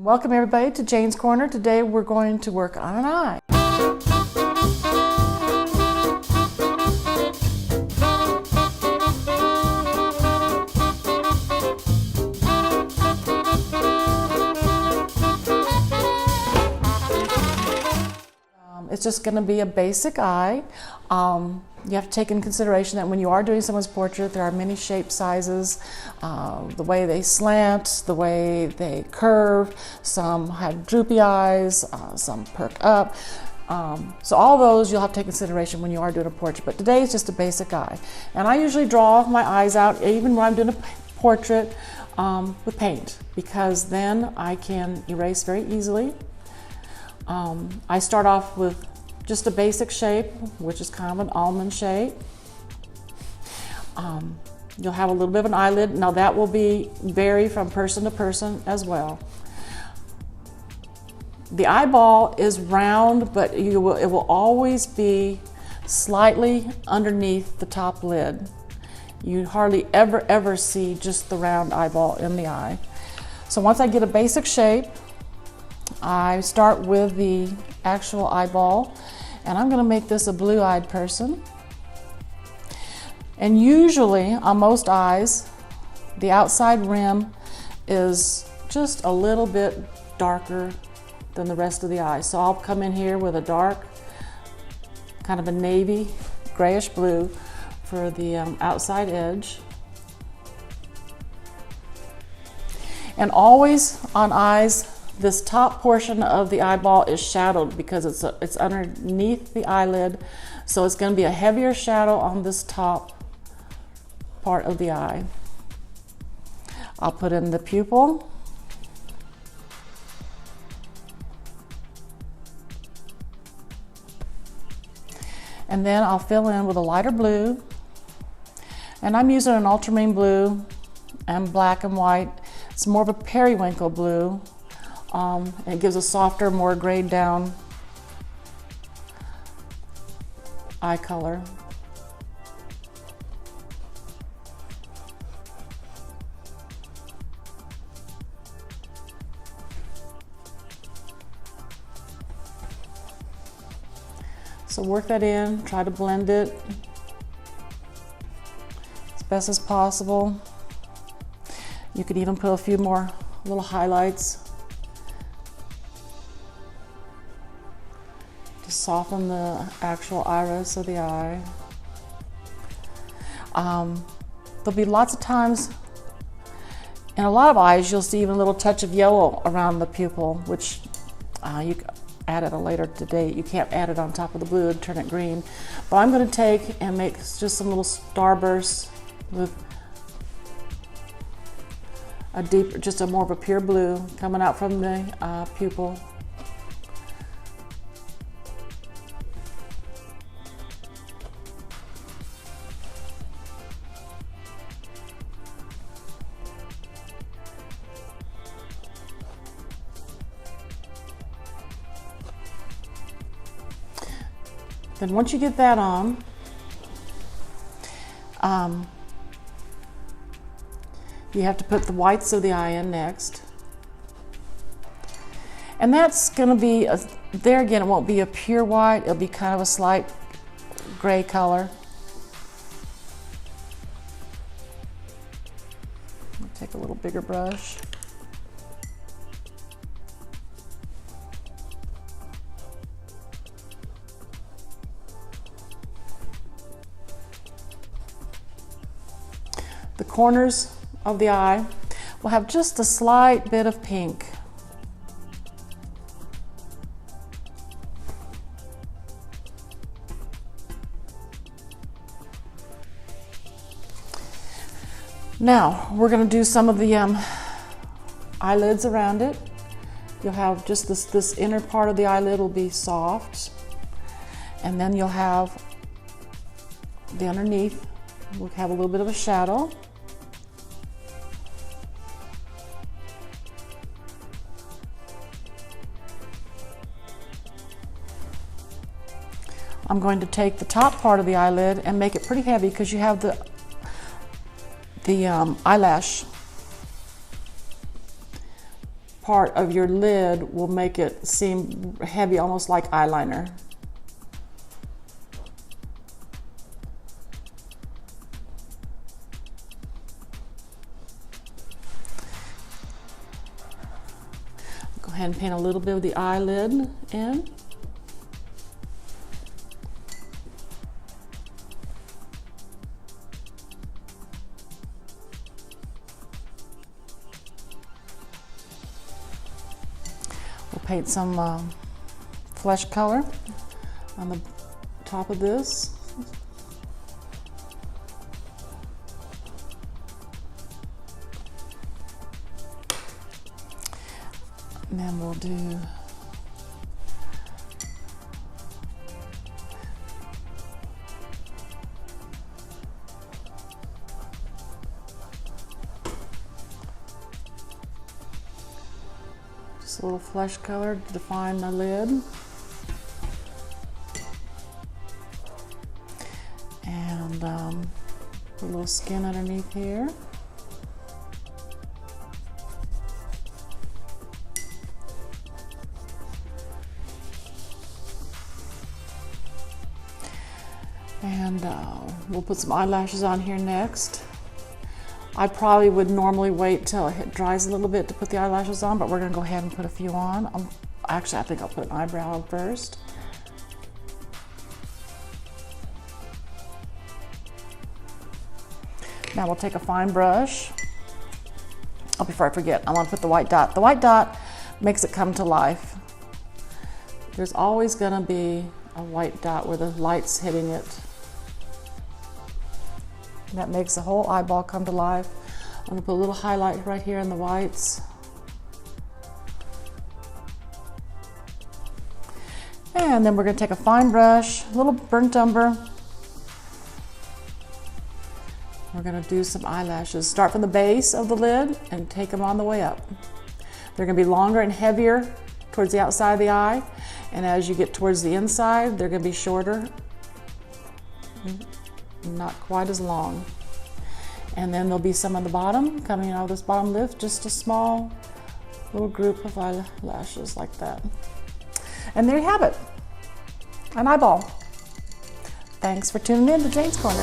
Welcome everybody to Jane's Corner. Today we're going to work on an eye. It's just going to be a basic eye. You have to take into consideration that when you are doing someone's portrait, there are many shape sizes, the way they slant, the way they curve. Some have droopy eyes, some perk up. So all those you'll have to take into consideration when you are doing a portrait. But today is just a basic eye. And I usually draw my eyes out even when I'm doing a portrait with paint, because then I can erase very easily. I start off with just a basic shape, which is kind of an almond shape. You'll have a little bit of an eyelid. Now that will vary from person to person as well. The eyeball is round, but it will always be slightly underneath the top lid. You hardly ever see just the round eyeball in the eye. So once I get a basic shape, I start with the actual eyeball, and I'm going to make this a blue-eyed person. And usually on most eyes, the outside rim is just a little bit darker than the rest of the eye. So I'll come in here with a dark, kind of a navy, grayish blue for the outside edge. And always on eyes, this top portion of the eyeball is shadowed because it's underneath the eyelid, so it's going to be a heavier shadow on this top part of the eye. I'll put in the pupil. And then I'll fill in with a lighter blue. And I'm using an ultramarine blue and black and white. It's more of a periwinkle blue. And it gives a softer, more grayed down eye color. So work that in, try to blend it as best as possible. You could even put a few more little highlights to soften the actual iris of the eye. There'll be lots of times, in a lot of eyes, you'll see even a little touch of yellow around the pupil, which you can add at a later date. You can't add it on top of the blue and turn it green. But I'm going to take and make just some little starbursts with a deeper, just a more of a pure blue coming out from the pupil. Then once you get that on, you have to put the whites of the eye in next. And that's going to be, there again, it won't be a pure white, it'll be kind of a slight gray color. I'll take a little bigger brush. The corners of the eye will have just a slight bit of pink. Now we're going to do some of the eyelids around it. You'll have just this inner part of the eyelid will be soft, and then you'll have the underneath will have a little bit of a shadow. I'm going to take the top part of the eyelid and make it pretty heavy because you have the eyelash part of your lid will make it seem heavy, almost like eyeliner. Go ahead and paint a little bit of the eyelid in. Paint some flesh color on the top of this. And then we'll do a little flesh color to define the lid. And put a little skin underneath here. And we'll put some eyelashes on here next. I probably would normally wait till it dries a little bit to put the eyelashes on, but we're gonna go ahead and put a few on. Actually, I think I'll put an eyebrow on first. Now we'll take a fine brush. Oh, before I forget, I wanna put the white dot. The white dot makes it come to life. There's always gonna be a white dot where the light's hitting it. That makes the whole eyeball come to life. I'm gonna put a little highlight right here in the whites. And then we're gonna take a fine brush, a little burnt umber. We're gonna do some eyelashes. Start from the base of the lid and take them on the way up. They're gonna be longer and heavier towards the outside of the eye. And as you get towards the inside, they're gonna be shorter. Not quite as long. And then there'll be some on the bottom coming out of this bottom lip, just a small little group of eyelashes like that. And there you have it, an eyeball. Thanks for tuning in to Jane's Corner.